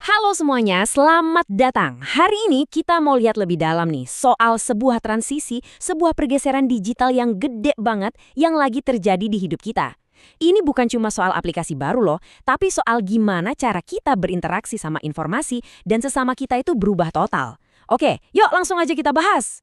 Halo semuanya, selamat datang. Hari ini kita mau lihat lebih dalam nih soal sebuah transisi, sebuah pergeseran digital yang gede banget yang lagi terjadi di hidup kita. Ini bukan cuma soal aplikasi baru loh, tapi soal gimana cara kita berinteraksi sama informasi dan sesama kita itu berubah total. Oke, yuk langsung aja kita bahas.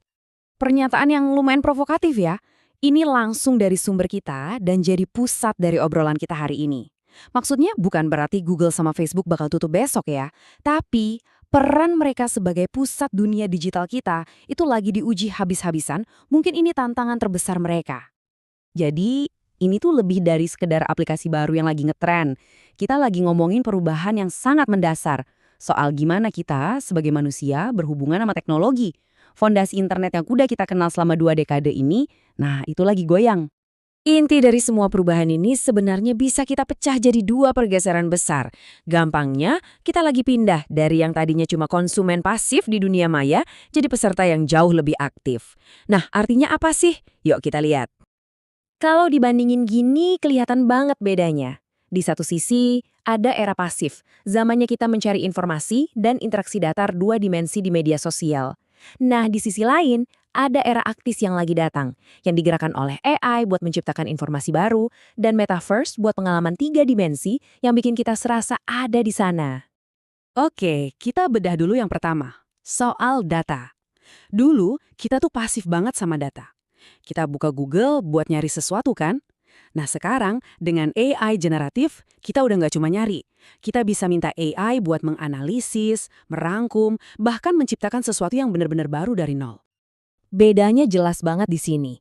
Pernyataan yang lumayan provokatif ya. Ini langsung dari sumber kita dan jadi pusat dari obrolan kita hari ini. Maksudnya bukan berarti Google sama Facebook bakal tutup besok ya. Tapi peran mereka sebagai pusat dunia digital kita itu lagi diuji habis-habisan. Mungkin ini tantangan terbesar mereka. Jadi, ini tuh lebih dari sekedar aplikasi baru yang lagi ngetren. Kita lagi ngomongin perubahan yang sangat mendasar. Soal gimana kita sebagai manusia berhubungan sama teknologi. Fondasi internet yang udah kita kenal selama 2 dekade ini, nah itu lagi goyang. Inti dari semua perubahan ini sebenarnya bisa kita pecah jadi 2 pergeseran besar. Gampangnya, kita lagi pindah dari yang tadinya cuma konsumen pasif di dunia maya, jadi peserta yang jauh lebih aktif. Nah, artinya apa sih? Yuk kita lihat. Kalau dibandingin gini, kelihatan banget bedanya. Di satu sisi, ada era pasif, zamannya kita mencari informasi dan interaksi datar 2 dimensi di media sosial. Nah, di sisi lain, ada era aktif yang lagi datang, yang digerakkan oleh AI buat menciptakan informasi baru, dan Metaverse buat pengalaman 3 dimensi yang bikin kita serasa ada di sana. Oke, kita bedah dulu yang pertama. Soal data. Dulu, kita tuh pasif banget sama data. Kita buka Google buat nyari sesuatu kan? Nah sekarang, dengan AI generatif, kita udah nggak cuma nyari. Kita bisa minta AI buat menganalisis, merangkum, bahkan menciptakan sesuatu yang benar-benar baru dari nol. Bedanya jelas banget di sini.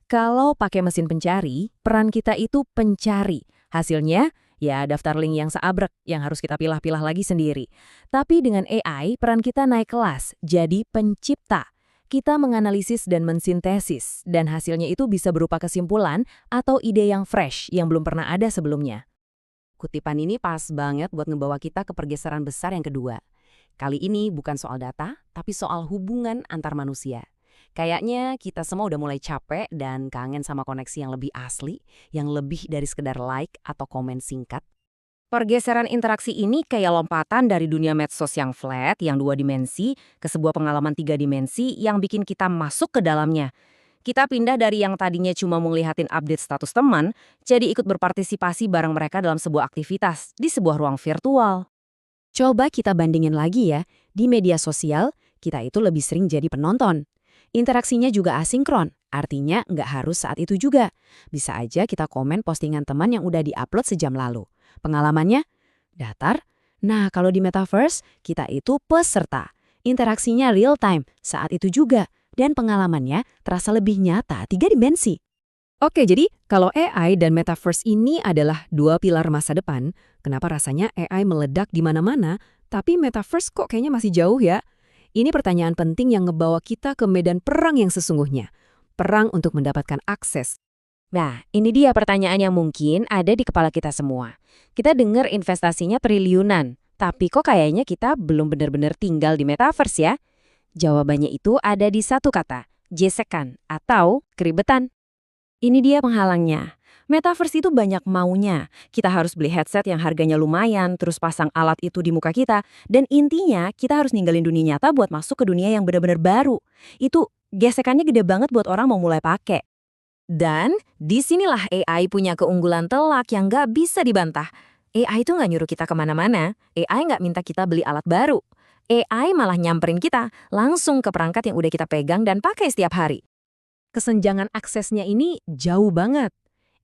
Kalau pakai mesin pencari, peran kita itu pencari. Hasilnya, ya daftar link yang seabrek yang harus kita pilah-pilah lagi sendiri. Tapi dengan AI, peran kita naik kelas, jadi pencipta. Kita menganalisis dan mensintesis, dan hasilnya itu bisa berupa kesimpulan atau ide yang fresh yang belum pernah ada sebelumnya. Kutipan ini pas banget buat ngebawa kita ke pergeseran besar yang kedua. Kali ini bukan soal data, tapi soal hubungan antar manusia. Kayaknya kita semua udah mulai capek dan kangen sama koneksi yang lebih asli, yang lebih dari sekedar like atau komen singkat. Pergeseran interaksi ini kayak lompatan dari dunia medsos yang flat, yang 2 dimensi, ke sebuah pengalaman 3 dimensi yang bikin kita masuk ke dalamnya. Kita pindah dari yang tadinya cuma mau ngeliatin update status teman, jadi ikut berpartisipasi bareng mereka dalam sebuah aktivitas di sebuah ruang virtual. Coba kita bandingin lagi ya, di media sosial, kita itu lebih sering jadi penonton. Interaksinya juga asinkron, artinya nggak harus saat itu juga. Bisa aja kita komen postingan teman yang udah diupload sejam lalu. Pengalamannya? Datar. Nah, kalau di Metaverse, kita itu peserta. Interaksinya real time saat itu juga. Dan pengalamannya terasa lebih nyata 3 dimensi. Oke, jadi kalau AI dan Metaverse ini adalah 2 pilar masa depan, kenapa rasanya AI meledak di mana-mana, tapi Metaverse kok kayaknya masih jauh ya? Ini pertanyaan penting yang ngebawa kita ke medan perang yang sesungguhnya. Perang untuk mendapatkan akses. Nah, ini dia pertanyaan yang mungkin ada di kepala kita semua. Kita dengar investasinya triliunan, tapi kok kayaknya kita belum benar-benar tinggal di Metaverse ya? Jawabannya itu ada di satu kata, gesekan atau keribetan. Ini dia penghalangnya. Metaverse itu banyak maunya. Kita harus beli headset yang harganya lumayan, terus pasang alat itu di muka kita. Dan intinya, kita harus ninggalin dunia nyata buat masuk ke dunia yang benar-benar baru. Itu gesekannya gede banget buat orang mau mulai pakai. Dan disinilah AI punya keunggulan telak yang nggak bisa dibantah. AI itu nggak nyuruh kita kemana-mana. AI nggak minta kita beli alat baru. AI malah nyamperin kita langsung ke perangkat yang udah kita pegang dan pakai setiap hari. Kesenjangan aksesnya ini jauh banget.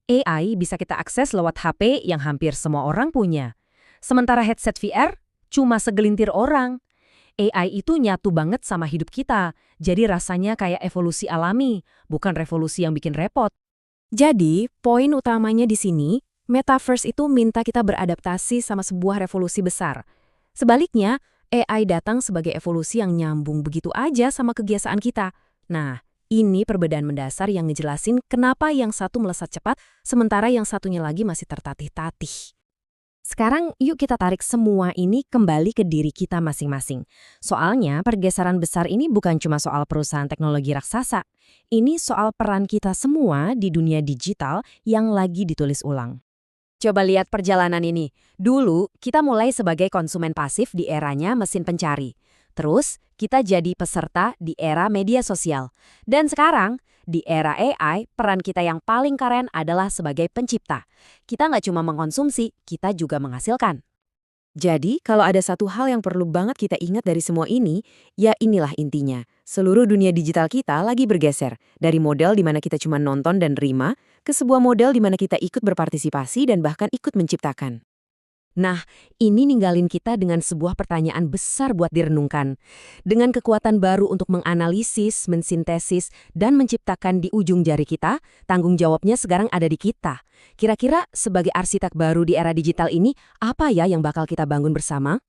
AI bisa kita akses lewat HP yang hampir semua orang punya. Sementara headset VR cuma segelintir orang. AI itu nyatu banget sama hidup kita, jadi rasanya kayak evolusi alami, bukan revolusi yang bikin repot. Jadi, poin utamanya di sini, Metaverse itu minta kita beradaptasi sama sebuah revolusi besar. Sebaliknya, AI datang sebagai evolusi yang nyambung begitu aja sama kebiasaan kita. Nah, ini perbedaan mendasar yang ngejelasin kenapa yang satu melesat cepat, sementara yang satunya lagi masih tertatih-tatih. Sekarang yuk kita tarik semua ini kembali ke diri kita masing-masing. Soalnya pergeseran besar ini bukan cuma soal perusahaan teknologi raksasa. Ini soal peran kita semua di dunia digital yang lagi ditulis ulang. Coba lihat perjalanan ini. Dulu, kita mulai sebagai konsumen pasif di eranya mesin pencari. Terus, kita jadi peserta di era media sosial. Dan sekarang, di era AI, peran kita yang paling keren adalah sebagai pencipta. Kita nggak cuma mengkonsumsi, kita juga menghasilkan. Jadi, kalau ada satu hal yang perlu banget kita ingat dari semua ini, ya inilah intinya. Seluruh dunia digital kita lagi bergeser. Dari model di mana kita cuma nonton dan terima, ke sebuah model di mana kita ikut berpartisipasi dan bahkan ikut menciptakan. Nah, ini ninggalin kita dengan sebuah pertanyaan besar buat direnungkan. Dengan kekuatan baru untuk menganalisis, mensintesis, dan menciptakan di ujung jari kita, tanggung jawabnya sekarang ada di kita. Kira-kira sebagai arsitek baru di era digital ini, apa ya yang bakal kita bangun bersama?